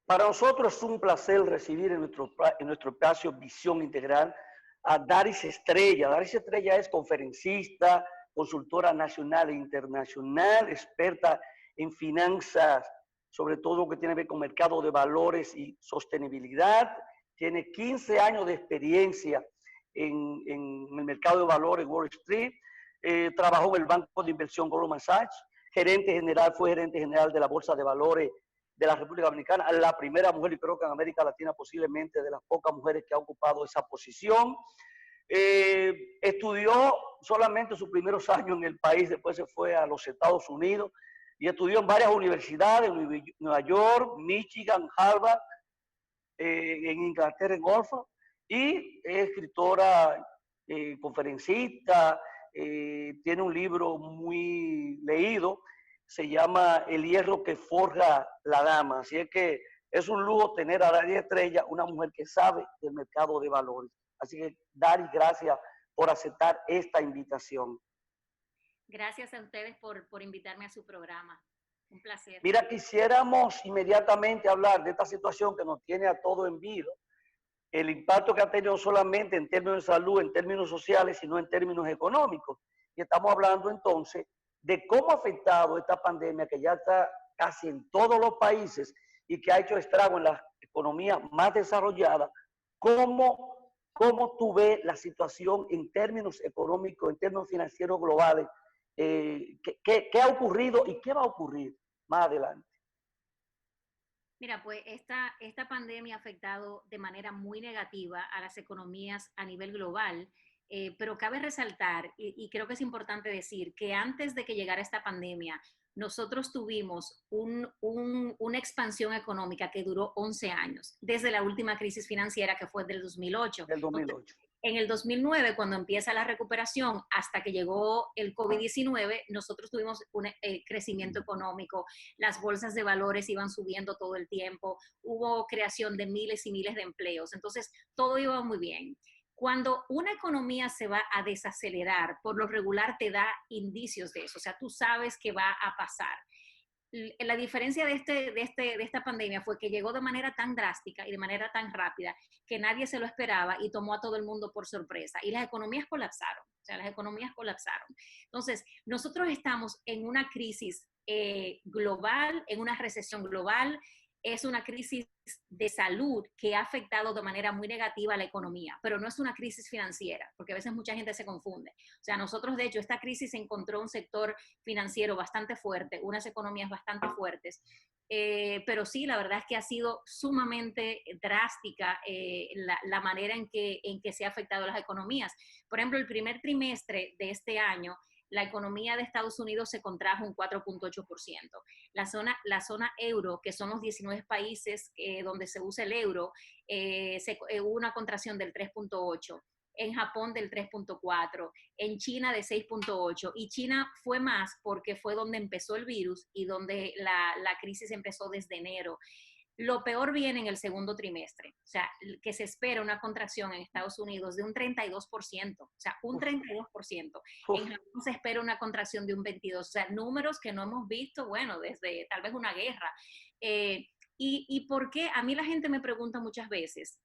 Para nosotros es un placer recibir en nuestro espacio Visión Integral a Daris Estrella. Daris Estrella es conferencista, consultora nacional e internacional, experta en finanzas, sobre todo lo que tiene que ver con mercado de valores y sostenibilidad. Tiene 15 años de experiencia en el mercado de valores Wall Street. Trabajó en el Banco de Inversión Goldman Sachs. Fue gerente general de la Bolsa de Valores de la República Dominicana, la primera mujer, y creo que en América Latina posiblemente de las pocas mujeres que ha ocupado esa posición. Estudió solamente sus primeros años en el país, después se fue a los Estados Unidos y estudió en varias universidades, en Nueva York, Michigan, Harvard, en Inglaterra, en Oxford, y es escritora, conferencista, tiene un libro muy leído, se llama El hierro que forja la dama. Así es que es un lujo tener a Daris Estrella, una mujer que sabe del mercado de valores. Así que, Daris, gracias por aceptar esta invitación. Gracias a ustedes por invitarme a su programa. Un placer. Mira, quisiéramos inmediatamente hablar de esta situación que nos tiene a todo en vilo, el impacto que ha tenido no solamente en términos de salud, en términos sociales, sino en términos económicos. Y estamos hablando entonces de cómo ha afectado esta pandemia que ya está casi en todos los países y que ha hecho estrago en las economías más desarrolladas. ¿Cómo tú ves la situación en términos económicos, en términos financieros globales? ¿Qué ha ocurrido y qué va a ocurrir más adelante? Mira, pues esta pandemia ha afectado de manera muy negativa a las economías a nivel global, pero cabe resaltar, y creo que es importante decir, que antes de que llegara esta pandemia, nosotros tuvimos una expansión económica que duró 11 años, desde la última crisis financiera que fue del 2008. Del 2008. En el 2009, cuando empieza la recuperación, hasta que llegó el COVID-19, nosotros tuvimos un crecimiento económico, las bolsas de valores iban subiendo todo el tiempo, hubo creación de miles y miles de empleos, entonces todo iba muy bien. Cuando una economía se va a desacelerar, por lo regular te da indicios de eso, o sea, tú sabes que va a pasar. La diferencia de esta pandemia fue que llegó de manera tan drástica y de manera tan rápida que nadie se lo esperaba y tomó a todo el mundo por sorpresa. Y las economías colapsaron, o sea, las economías colapsaron. Entonces, nosotros estamos en una crisis global, en una recesión global, es una crisis de salud que ha afectado de manera muy negativa a la economía, pero no es una crisis financiera, porque a veces mucha gente se confunde. O sea, nosotros, de hecho, esta crisis encontró un sector financiero bastante fuerte, unas economías bastante fuertes, pero sí, la verdad es que ha sido sumamente drástica la manera en que se ha afectado a las economías. Por ejemplo, el primer trimestre de este año, la economía de Estados Unidos se contrajo un 4.8%. La zona euro, que son los 19 países donde se usa el euro, hubo una contracción del 3.8%. En Japón del 3.4%, en China de 6.8%, y China fue más porque fue donde empezó el virus y donde la crisis empezó desde enero. Lo peor viene en el segundo trimestre, o sea, que se espera una contracción en Estados Unidos de un 32%, o sea, un 32%. En Japón se espera una contracción de un 22%, o sea, números que no hemos visto, bueno, desde tal vez una guerra. ¿Y por qué? A mí la gente me pregunta muchas veces,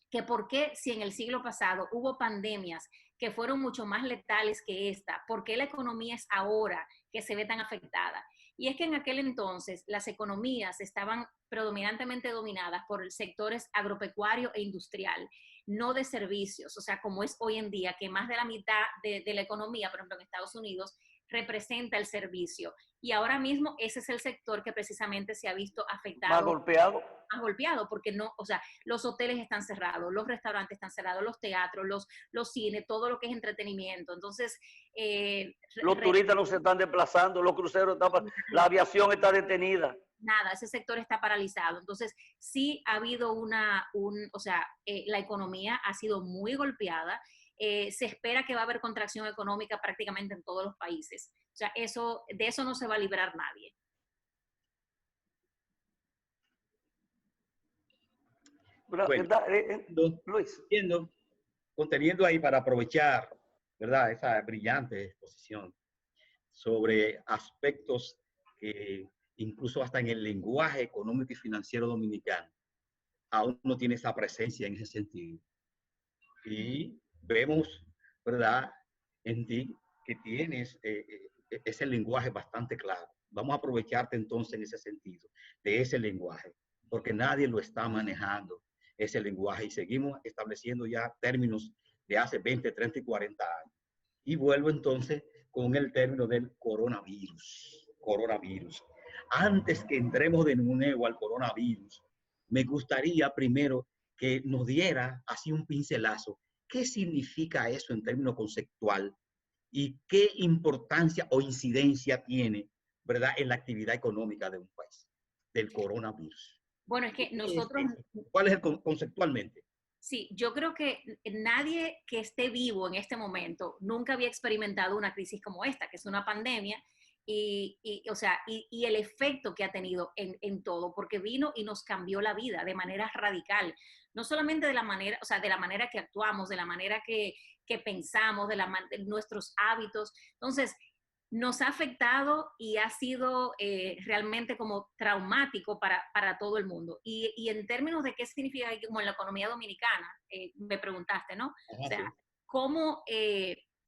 que por qué si en el siglo pasado hubo pandemias que fueron mucho más letales que esta, ¿por qué la economía es ahora que se ve tan afectada? Y es que en aquel entonces las economías estaban predominantemente dominadas por sectores agropecuario e industrial, no de servicios, o sea, como es hoy en día, que más de la mitad de la economía, por ejemplo en Estados Unidos, representa el servicio. Y ahora mismo ese es el sector que precisamente se ha visto afectado. Más golpeado. Más golpeado, porque no, o sea, los hoteles están cerrados, los restaurantes están cerrados, los teatros, los cines, todo lo que es entretenimiento. Entonces, los turistas no se están desplazando, los cruceros están, la aviación está detenida. Nada, ese sector está paralizado. Entonces, sí ha habido o sea, la economía ha sido muy golpeada. Se espera que va a haber contracción económica prácticamente en todos los países. O sea, de eso no se va a librar nadie. Bueno, Luis. Conteniendo ahí para aprovechar, ¿verdad?, esa brillante exposición sobre aspectos que incluso hasta en el lenguaje económico y financiero dominicano, aún no tiene esa presencia en ese sentido. Y vemos, ¿verdad?, en ti que tienes ese lenguaje bastante claro. Vamos a aprovecharte entonces en ese sentido, de ese lenguaje, porque nadie lo está manejando, ese lenguaje, y seguimos estableciendo ya términos de hace 20, 30 y 40 años. Y vuelvo entonces con el término del coronavirus. Coronavirus. Antes que entremos de nuevo al coronavirus, me gustaría primero que nos diera así un pincelazo. ¿Qué significa eso en términos conceptual? ¿Y qué importancia o incidencia tiene, ¿verdad?, en la actividad económica de un país, del coronavirus? Bueno, es que nosotros... ¿Cuál es el conceptualmente? Sí, yo creo que nadie que esté vivo en este momento nunca había experimentado una crisis como esta, que es una pandemia, o sea, y el efecto que ha tenido en todo, porque vino y nos cambió la vida de manera radical, no solamente de la manera, o sea, de la manera que actuamos, de la manera que pensamos, de nuestros hábitos. Entonces, nos ha afectado y ha sido realmente como traumático para todo el mundo. Y en términos de qué significa como en la economía dominicana, me preguntaste, ¿no? Ajá, O sea, sí. cómo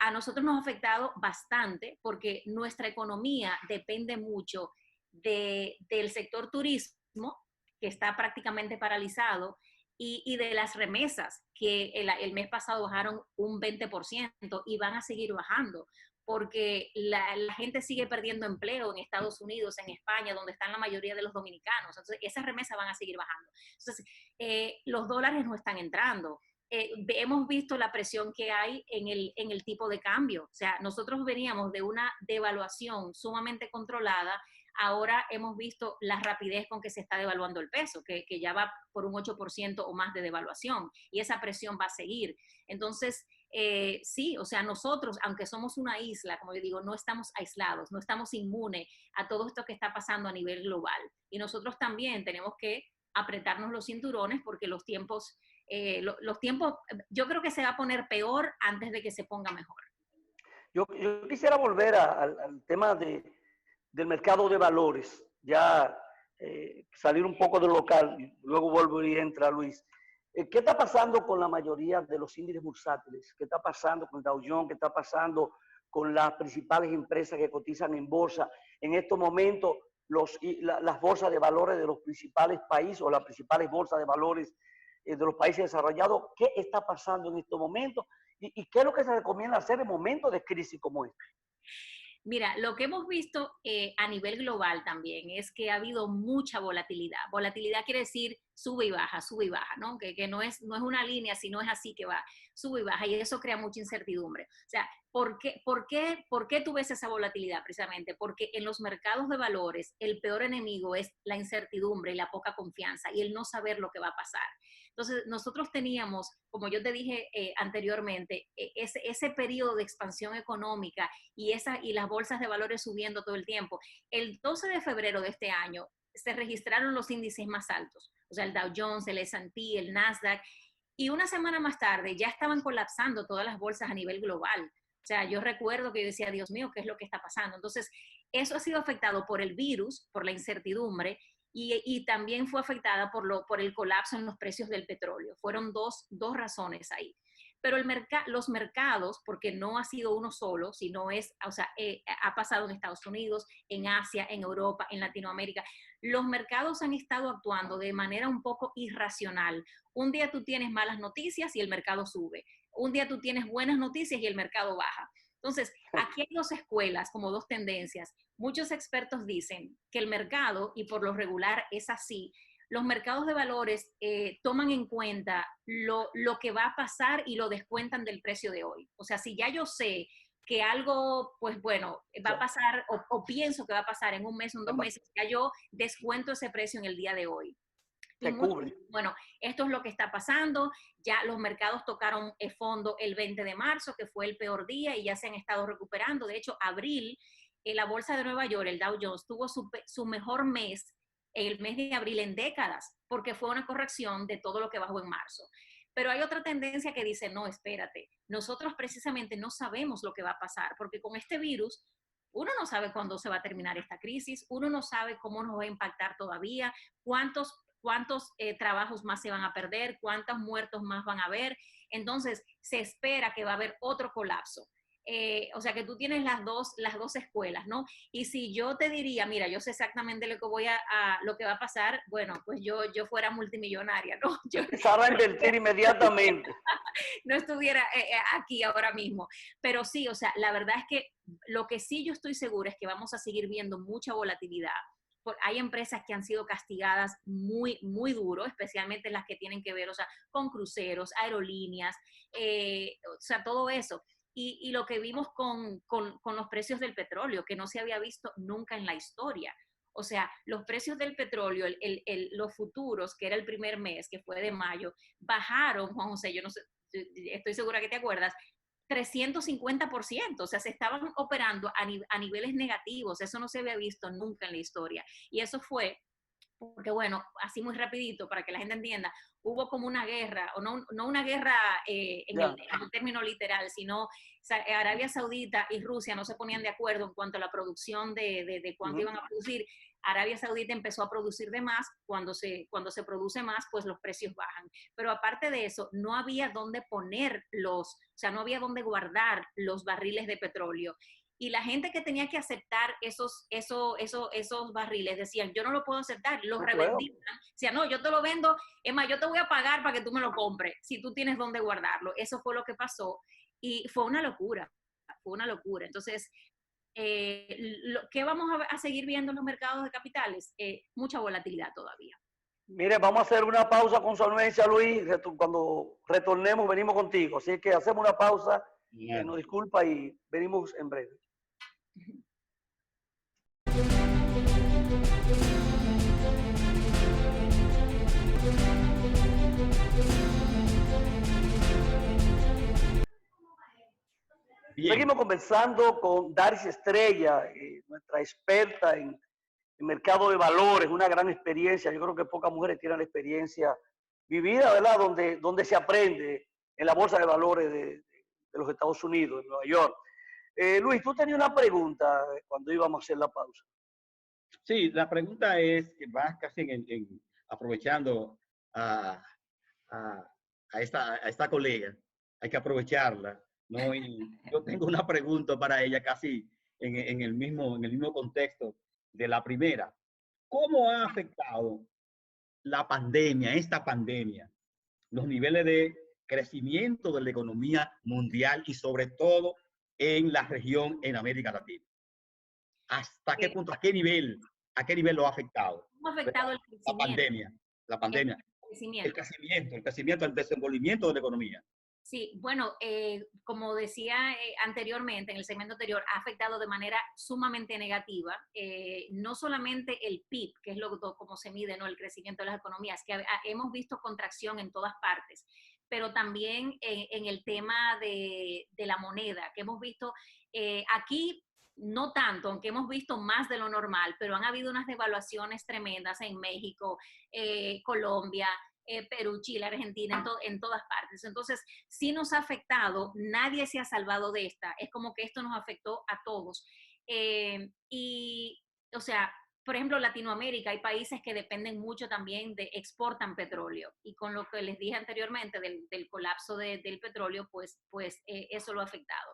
a nosotros nos ha afectado bastante porque nuestra economía depende mucho del sector turismo, que está prácticamente paralizado, y de las remesas, que el mes pasado bajaron un 20% y van a seguir bajando porque la gente sigue perdiendo empleo en Estados Unidos, en España, donde están la mayoría de los dominicanos. Entonces, esas remesas van a seguir bajando. Entonces, los dólares no están entrando. Hemos visto la presión que hay en el tipo de cambio. O sea, nosotros veníamos de una devaluación sumamente controlada. Ahora hemos visto la rapidez con que se está devaluando el peso, que ya va por un 8% o más de devaluación, y esa presión va a seguir. Entonces, sí, o sea, nosotros, aunque somos una isla, como yo digo, no estamos aislados, no estamos inmunes a todo esto que está pasando a nivel global. Y nosotros también tenemos que apretarnos los cinturones porque los tiempos, yo creo que se va a poner peor antes de que se ponga mejor. Yo quisiera volver al tema del mercado de valores, ya salir un poco del local, y luego vuelvo y entra Luis. ¿Qué está pasando con la mayoría de los índices bursátiles? ¿Qué está pasando con Dow Jones? ¿Qué está pasando con las principales empresas que cotizan en bolsa? En estos momentos, las bolsas de valores de los principales países o las principales bolsas de valores de los países desarrollados, ¿qué está pasando en estos momentos? ¿Y qué es lo que se recomienda hacer en momentos de crisis como este? Mira, lo que hemos visto a nivel global también es que ha habido mucha volatilidad. Volatilidad quiere decir sube y baja, ¿no? Que no es una línea, sino es así que va, sube y baja, y eso crea mucha incertidumbre. O sea, ¿por qué tú ves esa volatilidad? Precisamente porque en los mercados de valores el peor enemigo es la incertidumbre y la poca confianza y el no saber lo que va a pasar. Entonces, nosotros teníamos, como yo te dije anteriormente, ese periodo de expansión económica y las bolsas de valores subiendo todo el tiempo. El 12 de febrero de este año se registraron los índices más altos, o sea, el Dow Jones, el S&P, el Nasdaq, y una semana más tarde ya estaban colapsando todas las bolsas a nivel global. O sea, yo recuerdo que yo decía, Dios mío, ¿qué es lo que está pasando? Entonces, eso ha sido afectado por el virus, por la incertidumbre, y también fue afectada por el colapso en los precios del petróleo. Fueron dos razones ahí. Pero los mercados, porque no ha sido uno solo, sino ha pasado en Estados Unidos, en Asia, en Europa, en Latinoamérica, los mercados han estado actuando de manera un poco irracional. Un día tú tienes malas noticias y el mercado sube. Un día tú tienes buenas noticias y el mercado baja. Entonces, aquí hay dos escuelas, como dos tendencias. Muchos expertos dicen que el mercado, y por lo regular es así, los mercados de valores toman en cuenta lo que va a pasar y lo descuentan del precio de hoy. O sea, si ya yo sé que algo, pues bueno, va a pasar o pienso que va a pasar en un mes o en 2 meses, ya yo descuento ese precio en el día de hoy. Se cubre. Bueno, esto es lo que está pasando. Ya los mercados tocaron el fondo el 20 de marzo, que fue el peor día, y ya se han estado recuperando. De hecho, abril, la bolsa de Nueva York, el Dow Jones, tuvo su mejor mes, el mes de abril en décadas, porque fue una corrección de todo lo que bajó en marzo. Pero hay otra tendencia que dice, no, espérate, nosotros precisamente no sabemos lo que va a pasar, porque con este virus Uno no sabe cuándo se va a terminar esta crisis, uno no sabe cómo nos va a impactar todavía, cuántos trabajos más se van a perder, cuántos muertos más van a haber. Entonces, se espera que va a haber otro colapso. O sea que tú tienes las dos escuelas, ¿no? Y si yo te diría, mira, yo sé exactamente lo que lo que va a pasar, bueno, pues yo fuera multimillonaria, ¿no? Yo Empezar a invertir inmediatamente. no estuviera aquí ahora mismo. Pero sí, o sea, la verdad es que lo que sí yo estoy segura es que vamos a seguir viendo mucha volatilidad. Hay empresas que han sido castigadas muy, muy duro, especialmente las que tienen que ver, o sea, con cruceros, aerolíneas, o sea, todo eso. Y lo que vimos con los precios del petróleo, que no se había visto nunca en la historia. O sea, los precios del petróleo, los futuros, que era el primer mes, que fue de mayo, bajaron, Juan José, yo no sé, estoy segura que te acuerdas, 350%, o sea, se estaban operando a niveles negativos, eso no se había visto nunca en la historia. Y eso fue porque bueno, así muy rapidito, para que la gente entienda, hubo como una guerra, o no una guerra en el término literal, sino Arabia Saudita y Rusia no se ponían de acuerdo en cuanto a la producción de cuánto iban a producir. Arabia Saudita empezó a producir de más, cuando se produce más, pues los precios bajan. Pero aparte de eso, no había dónde poner o sea, no había dónde guardar los barriles de petróleo. Y la gente que tenía que aceptar esos barriles decían, yo no lo puedo aceptar, los revendían. Decían, no, yo te lo vendo, es más, yo te voy a pagar para que tú me lo compres, si tú tienes dónde guardarlo. Eso fue lo que pasó y fue una locura, fue una locura. Entonces, ¿qué vamos a seguir viendo en los mercados de capitales? Mucha volatilidad todavía. Mire, vamos a hacer una pausa con su anuencia, Luis. Cuando retornemos, venimos contigo. Así que hacemos una pausa, nos disculpa y venimos en breve. Bien. Seguimos conversando con Daris Estrella, nuestra experta en mercado de valores, una gran experiencia. Yo creo que pocas mujeres tienen la experiencia vivida, ¿verdad? Donde se aprende en la bolsa de valores de los Estados Unidos, en Nueva York. Luis, tú tenías una pregunta cuando íbamos a hacer la pausa. Sí, la pregunta es, que vas casi aprovechando a esta colega, hay que aprovecharla, ¿no? Y yo tengo una pregunta para ella casi en el mismo contexto de la primera. ¿Cómo ha afectado esta pandemia, los niveles de crecimiento de la economía mundial y sobre todo en la región en América Latina? ¿Hasta qué punto, a qué nivel lo ha afectado? ¿Cómo ha afectado el crecimiento? La pandemia, el crecimiento, el desenvolvimiento de la economía. Sí, bueno, como decía anteriormente, en el segmento anterior, ha afectado de manera sumamente negativa, no solamente el PIB, que es como se mide, ¿no? El crecimiento de las economías, que hemos visto contracción en todas partes, pero también en el tema de la moneda, que hemos visto aquí, no tanto, aunque hemos visto más de lo normal, pero han habido unas devaluaciones tremendas en México, Colombia, Perú, Chile, Argentina, en todas partes. Entonces, sí nos ha afectado, nadie se ha salvado de esta, es como que esto nos afectó a todos. O sea, por ejemplo, Latinoamérica, hay países que dependen mucho también exportan petróleo, y con lo que les dije anteriormente del colapso del petróleo, pues eso lo ha afectado.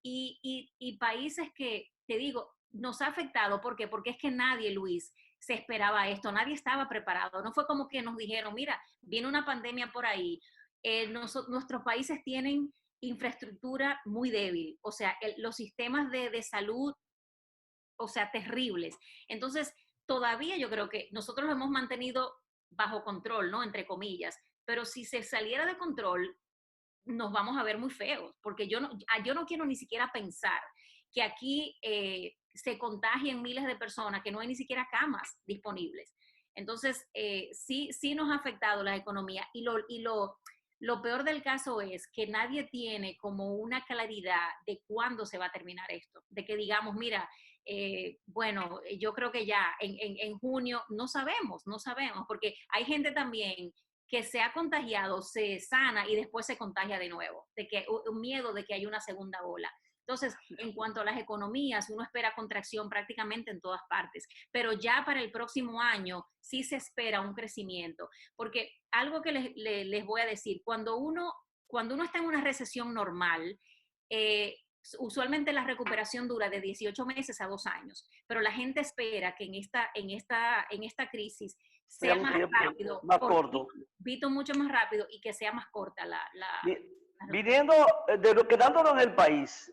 Y países que, te digo, nos ha afectado, ¿por qué? Porque es que nadie, Luis, se esperaba esto, nadie estaba preparado, no fue como que nos dijeron, mira, viene una pandemia por ahí, nuestros países tienen infraestructura muy débil, o sea, los sistemas de salud, o sea, terribles. Entonces, todavía yo creo que nosotros lo hemos mantenido bajo control, ¿no? Entre comillas, pero si se saliera de control, nos vamos a ver muy feos, porque yo no quiero ni siquiera pensar que aquí se contagien miles de personas, que no hay ni siquiera camas disponibles. Entonces, sí nos ha afectado la economía, y lo peor del caso es que nadie tiene como una claridad de cuándo se va a terminar esto, de que digamos, mira, bueno, yo creo que ya en junio no sabemos, porque hay gente también que se ha contagiado, se sana y después se contagia de nuevo, de que un miedo de que haya una segunda ola. Entonces, en cuanto a las economías, uno espera contracción prácticamente en todas partes, pero ya para el próximo año sí se espera un crecimiento, porque algo que les voy a decir, cuando uno está en una recesión normal, eh, usualmente la recuperación dura de 18 meses a 2 años, pero la gente espera que en esta crisis Sea sea un más tiempo rápido, más corto. mucho más rápido y que sea más corta Viniendo de lo quedándonos en el país,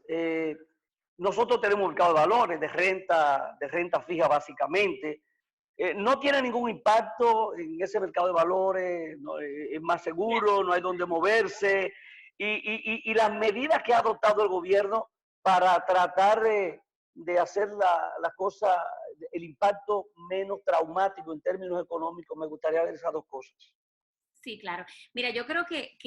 nosotros tenemos un mercado de valores, de renta fija básicamente. No tiene ningún impacto en ese mercado de valores, no, es más seguro, no hay donde moverse. Y las medidas que ha adoptado el gobierno para tratar de hacer la cosa, el impacto menos traumático en términos económicos, me gustaría ver esas dos cosas. Sí, claro. Mira, yo creo que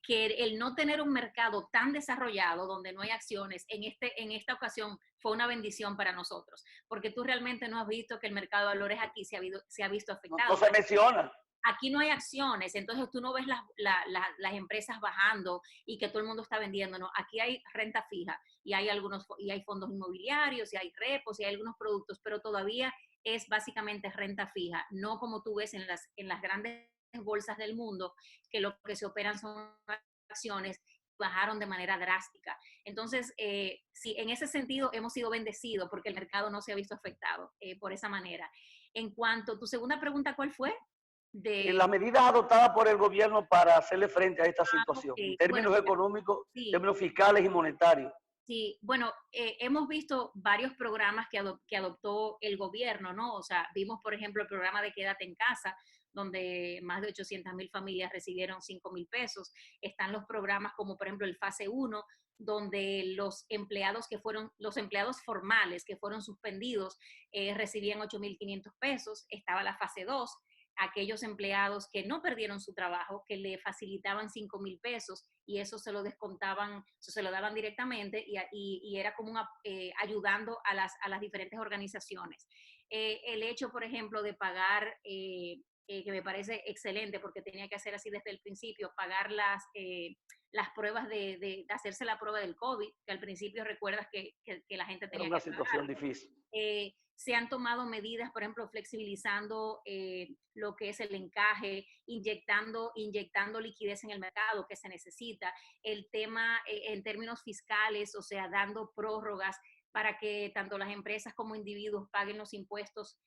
el no tener un mercado tan desarrollado donde no hay acciones en esta ocasión fue una bendición para nosotros, porque tú realmente no has visto que el mercado de valores aquí se ha visto afectado. No se menciona. Aquí no hay acciones, entonces tú no ves las empresas bajando y que todo el mundo está vendiendo, no. Aquí hay renta fija y hay fondos inmobiliarios y hay repos y hay algunos productos, pero todavía es básicamente renta fija, no como tú ves en las grandes bolsas del mundo, que lo que se operan son acciones, bajaron de manera drástica. Entonces, sí, en ese sentido hemos sido bendecidos porque el mercado no se ha visto afectado por esa manera. En cuanto a tu segunda pregunta, ¿cuál fue? Las medidas adoptadas por el gobierno para hacerle frente a esta situación, Okay. en términos Bueno, económicos, sí, términos fiscales y monetarios. sí. Bueno, hemos visto varios programas que adoptó el gobierno, ¿no? O sea, vimos, por ejemplo, el programa de Quédate en Casa, donde más de 800,000 familias recibieron 5,000 pesos. Están los programas como, por ejemplo, el Fase 1, donde los empleados formales que fueron suspendidos recibían 8,500 pesos. Estaba la Fase 2, aquellos empleados que no perdieron su trabajo, que le facilitaban 5,000 pesos y eso se lo descontaban, se lo daban directamente y era como ayudando a las diferentes organizaciones. El hecho, por ejemplo, de pagar, que me parece excelente porque tenía que hacer así desde el principio, pagar las pruebas de hacerse la prueba del COVID, que al principio recuerdas que la gente tenía Era una que situación pagar. difícil. Se han tomado medidas, por ejemplo, flexibilizando lo que es el encaje, inyectando liquidez en el mercado que se necesita, el tema en términos fiscales, o sea, dando prórrogas para que tanto las empresas como individuos paguen los impuestos.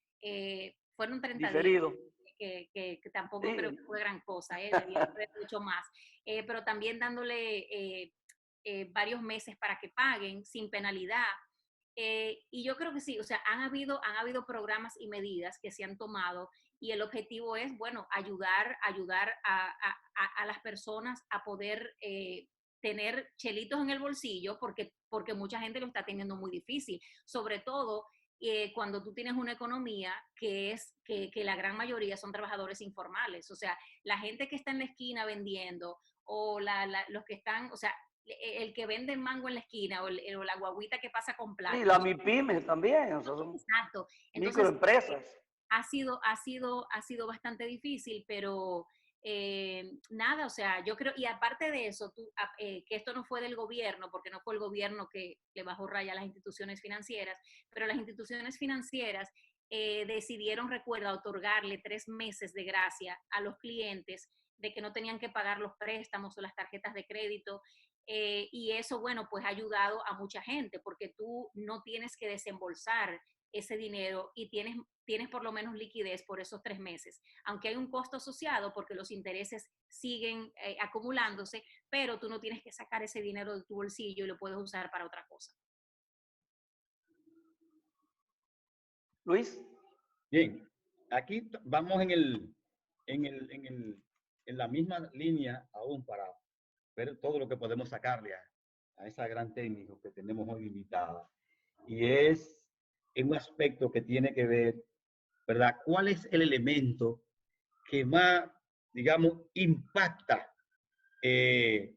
Fueron 30 Diferido. días, que tampoco Sí. creo que fue gran cosa, debía haber hecho más, pero también dándole varios meses para que paguen sin penalidad. Y yo creo que sí, o sea, han habido programas y medidas que se han tomado y el objetivo es, bueno, ayudar a las personas a poder tener chelitos en el bolsillo porque mucha gente lo está teniendo muy difícil, sobre todo cuando tú tienes una economía que la gran mayoría son trabajadores informales, o sea, la gente que está en la esquina vendiendo o los que están, o sea, el que vende el mango en la esquina o la guaguita que pasa con plata. Sí, las MIPYMES también, o sea, son Exacto. Entonces, microempresas. ha sido bastante difícil, pero nada, o sea, yo creo, y aparte de eso, que esto no fue del gobierno, porque no fue el gobierno que le bajó raya a las instituciones financieras, pero las instituciones financieras decidieron, recuerda, otorgarle 3 meses de gracia a los clientes de que no tenían que pagar los préstamos o las tarjetas de crédito. Y eso, bueno, pues ha ayudado a mucha gente porque tú no tienes que desembolsar ese dinero y tienes por lo menos liquidez por esos 3 meses, aunque hay un costo asociado porque los intereses siguen acumulándose, pero tú no tienes que sacar ese dinero de tu bolsillo y lo puedes usar para otra cosa. Luis. Bien, aquí vamos en la misma línea aún para ver todo lo que podemos sacarle a esa gran técnico que tenemos hoy invitada. Y es en un aspecto que tiene que ver, ¿verdad? ¿Cuál es el elemento que más, digamos, impacta el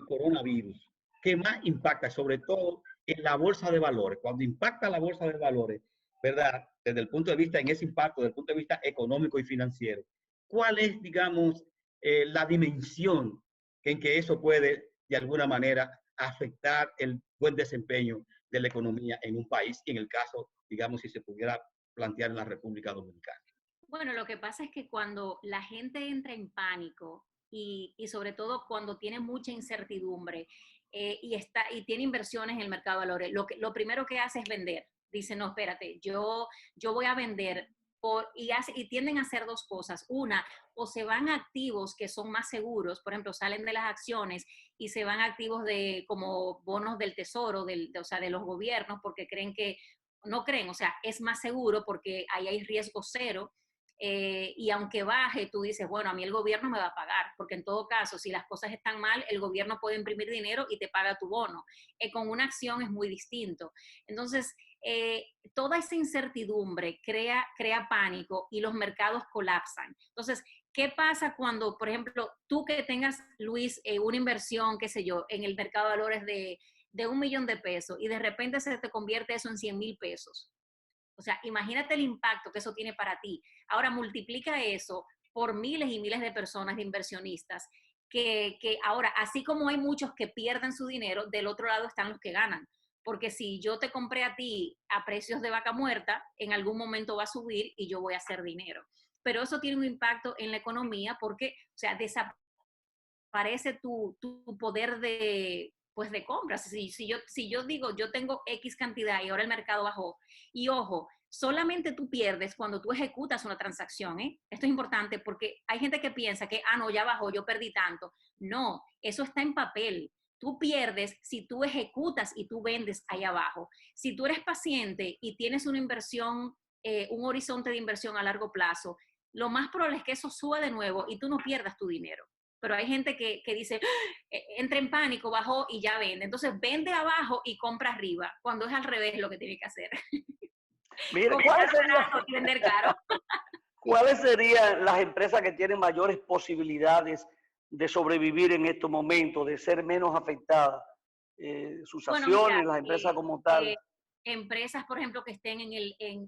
coronavirus? ¿Qué más impacta, sobre todo en la bolsa de valores? Cuando impacta la bolsa de valores, ¿verdad? Desde el punto de vista, en ese impacto, desde el punto de vista económico y financiero, ¿cuál es, digamos, la dimensión en que eso puede, de alguna manera, afectar el buen desempeño de la economía en un país, y en el caso, digamos, si se pudiera plantear en la República Dominicana. Bueno, lo que pasa es que cuando la gente entra en pánico y sobre todo cuando tiene mucha incertidumbre y tiene inversiones en el mercado de valores, lo primero que hace es vender. Dice, no, espérate, yo voy a vender y tienden a hacer dos cosas. Una, o se van a activos que son más seguros, por ejemplo, salen de las acciones y se van a activos como bonos del tesoro, o sea, de los gobiernos, porque no creen, o sea, es más seguro porque ahí hay riesgo cero. Y aunque baje, tú dices, bueno, a mí el gobierno me va a pagar, porque en todo caso, si las cosas están mal, el gobierno puede imprimir dinero y te paga tu bono. Con una acción es muy distinto. Entonces, toda esa incertidumbre crea pánico y los mercados colapsan. Entonces, ¿qué pasa cuando, por ejemplo, tú que tengas, Luis, una inversión, qué sé yo, en el mercado de valores de $1.000.000 y de repente se te convierte eso en 100,000 pesos? O sea, imagínate el impacto que eso tiene para ti. Ahora multiplica eso por miles y miles de personas, de inversionistas, que ahora, así como hay muchos que pierden su dinero, del otro lado están los que ganan. Porque si yo te compré a ti a precios de vaca muerta, en algún momento va a subir y yo voy a hacer dinero. Pero eso tiene un impacto en la economía porque, o sea, desaparece tu poder pues de compras. Si yo digo, yo tengo X cantidad y ahora el mercado bajó, y ojo, solamente tú pierdes cuando tú ejecutas una transacción, ¿eh? Esto es importante porque hay gente que piensa que, no, ya bajó, yo perdí tanto. No, eso está en papel. Tú pierdes si tú ejecutas y tú vendes ahí abajo. Si tú eres paciente y tienes una inversión, un horizonte de inversión a largo plazo, lo más probable es que eso suba de nuevo y tú no pierdas tu dinero. Pero hay gente que dice, entra en pánico, bajó y ya vende. Entonces vende abajo y compra arriba, cuando es al revés lo que tiene que hacer. Mire, Comprar barato y vender caro. ¿cuáles serían las empresas que tienen mayores posibilidades de sobrevivir en estos momentos, de ser menos afectadas? Sus Bueno, acciones, mira, las empresas como tal. empresas, por ejemplo, que estén en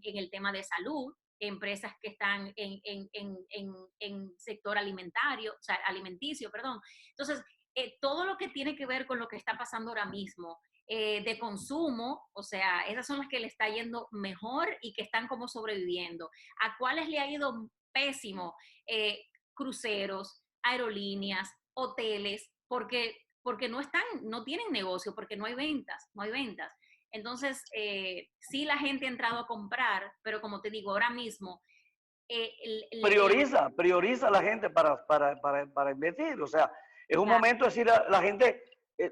el tema de salud, empresas que están en sector alimentario, o sea, alimenticio, perdón. Entonces, todo lo que tiene que ver con lo que está pasando ahora mismo, de consumo, o sea, esas son las que le está yendo mejor y que están como sobreviviendo. ¿A cuáles le ha ido pésimo? Cruceros, aerolíneas, hoteles, porque no tienen negocio, porque no hay ventas, no hay ventas. Entonces, sí la gente ha entrado a comprar, pero como te digo, ahora mismo... Prioriza a la gente para invertir. O sea, es un claro, momento, es decir, la gente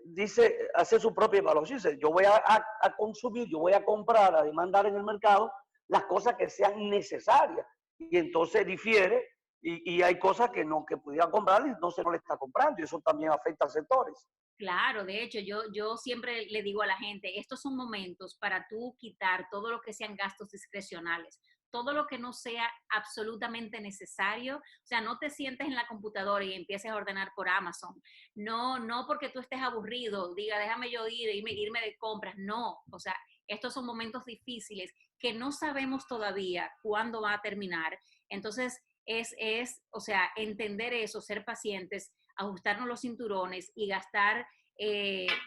dice, hace su propia evaluación. Dice, yo voy a consumir, yo voy a comprar, a demandar en el mercado las cosas que sean necesarias. Y entonces difiere y hay cosas que pudiera comprar y no se no le está comprando. Y eso también afecta a sectores. claro, de hecho, yo siempre le digo a la gente, estos son momentos para tú quitar todo lo que sean gastos discrecionales, todo lo que no sea absolutamente necesario. O sea, no te sientes en la computadora y empieces a ordenar por Amazon. No porque tú estés aburrido, diga, déjame yo irme de compras. No, o sea, estos son momentos difíciles que no sabemos todavía cuándo va a terminar. Entonces, o sea, entender eso, ser pacientes, ajustarnos los cinturones y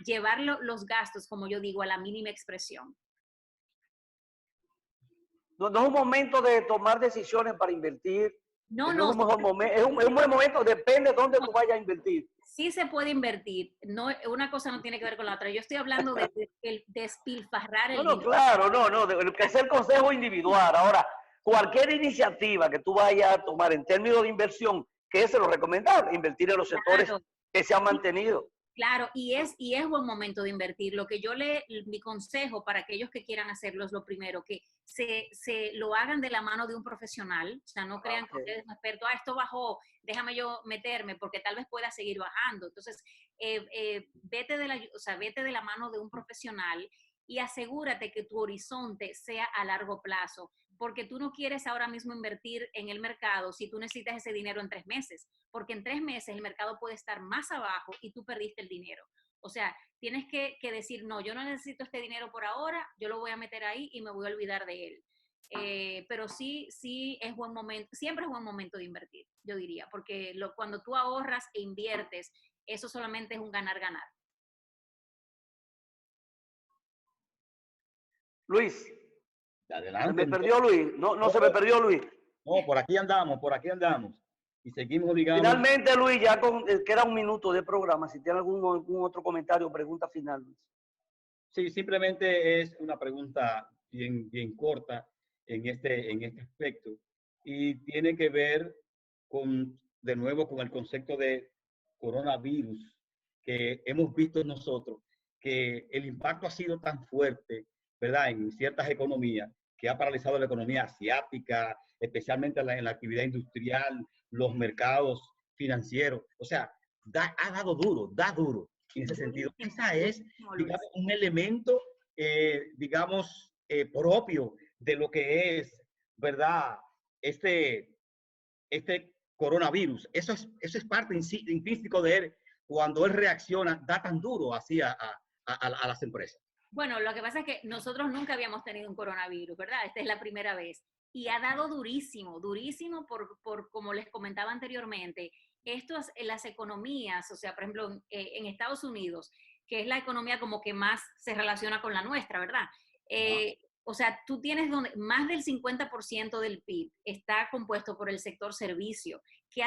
llevar los gastos, como yo digo, a la mínima expresión. No, no es un momento de tomar decisiones para invertir. No, No es no, un mejor momento, es un buen momento, depende de dónde no, tú vayas a invertir. sí se puede invertir. No, una cosa no tiene que ver con la otra. Yo estoy hablando de despilfarrar No, el no, dinero. claro, no, que es el consejo individual. Ahora, cualquier iniciativa que tú vayas a tomar en términos de inversión, que es lo recomendable, invertir en los sectores Claro. que se han mantenido. Claro, y es buen momento de invertir. Mi consejo para aquellos que quieran hacerlo es lo primero, que se lo hagan de la mano de un profesional. O sea, no crean que Okay. ustedes son expertos, esto bajó, déjame yo meterme, porque tal vez pueda seguir bajando. Entonces, vete de la mano de un profesional y asegúrate que tu horizonte sea a largo plazo, porque tú no quieres ahora mismo invertir en el mercado si tú necesitas ese dinero en 3 meses, porque en 3 meses el mercado puede estar más abajo y tú perdiste el dinero. O sea, tienes que decir, no, yo no necesito este dinero por ahora, yo lo voy a meter ahí y me voy a olvidar de él. Pero sí es buen momento, siempre es buen momento de invertir, yo diría, porque cuando tú ahorras e inviertes, eso solamente es un ganar-ganar. Luis, ¿se Adelante. me perdió Luis? No se me perdió Luis. No, por aquí andamos, por aquí andamos. Y seguimos, digamos. Finalmente, Luis, ya queda un minuto de programa. Si tiene algún otro comentario o pregunta final, Luis. Sí, simplemente es una pregunta bien corta en este aspecto. Y tiene que ver de nuevo con el concepto de coronavirus que hemos visto nosotros, que el impacto ha sido tan fuerte, ¿verdad?, en ciertas economías, que ha paralizado la economía asiática, especialmente en la actividad industrial, los mercados financieros. O sea, ha dado duro, da duro en ese sentido. Esa es, digamos, un elemento, digamos, propio de lo que es, ¿verdad?, este coronavirus. Eso es parte intrínseco de él. Cuando él reacciona, da tan duro así a las empresas. Bueno, lo que pasa es que nosotros nunca habíamos tenido un coronavirus, ¿verdad? Esta es la primera vez. Y ha dado durísimo, durísimo por como les comentaba anteriormente, las economías, o sea, por ejemplo, en Estados Unidos, que es la economía como que más se relaciona con la nuestra, ¿verdad? O sea, tú tienes donde más del 50% del PIB está compuesto por el sector servicio, que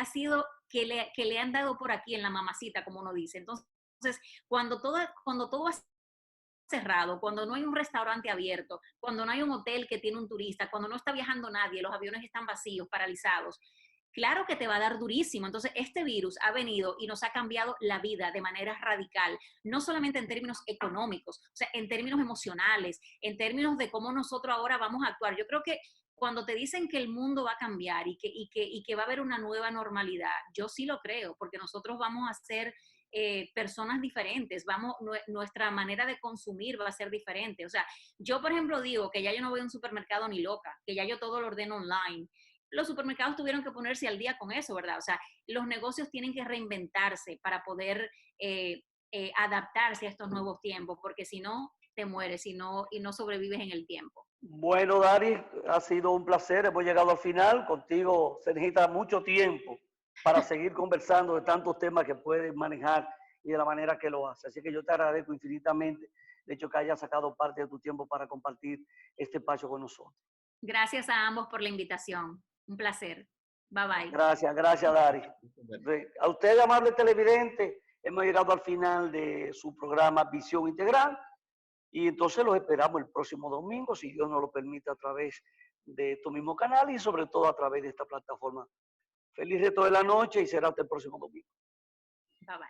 le han dado por aquí en la mamacita, como uno dice. Entonces, cuando todo ha cerrado, cuando no hay un restaurante abierto, cuando no hay un hotel que tiene un turista, cuando no está viajando nadie, los aviones están vacíos, paralizados, claro que te va a dar durísimo. Entonces, este virus ha venido y nos ha cambiado la vida de manera radical, no solamente en términos económicos, o sea, en términos emocionales, en términos de cómo nosotros ahora vamos a actuar. Yo creo que cuando te dicen que el mundo va a cambiar y que va a haber una nueva normalidad, yo sí lo creo, porque nosotros vamos a ser personas diferentes, nuestra manera de consumir va a ser diferente. O sea, yo por ejemplo digo que ya yo no voy a un supermercado ni loca, que ya yo todo lo ordeno online. Los supermercados tuvieron que ponerse al día con eso, ¿verdad? O sea, los negocios tienen que reinventarse para poder adaptarse a estos nuevos tiempos, porque si no, te mueres y no sobrevives en el tiempo. Bueno, Dari, ha sido un placer. Hemos llegado al final. Contigo se necesita mucho tiempo para seguir conversando de tantos temas que puedes manejar y de la manera que lo haces. Así que yo te agradezco infinitamente de hecho que hayas sacado parte de tu tiempo para compartir este espacio con nosotros. Gracias a ambos por la invitación. Un placer. Bye bye. Gracias, Dari. A ustedes, amables televidentes, hemos llegado al final de su programa Visión Integral y entonces los esperamos el próximo domingo, si Dios nos lo permite, a través de tu mismo canal y sobre todo a través de esta plataforma. Feliz resto de la noche y será hasta el próximo domingo. Bye bye.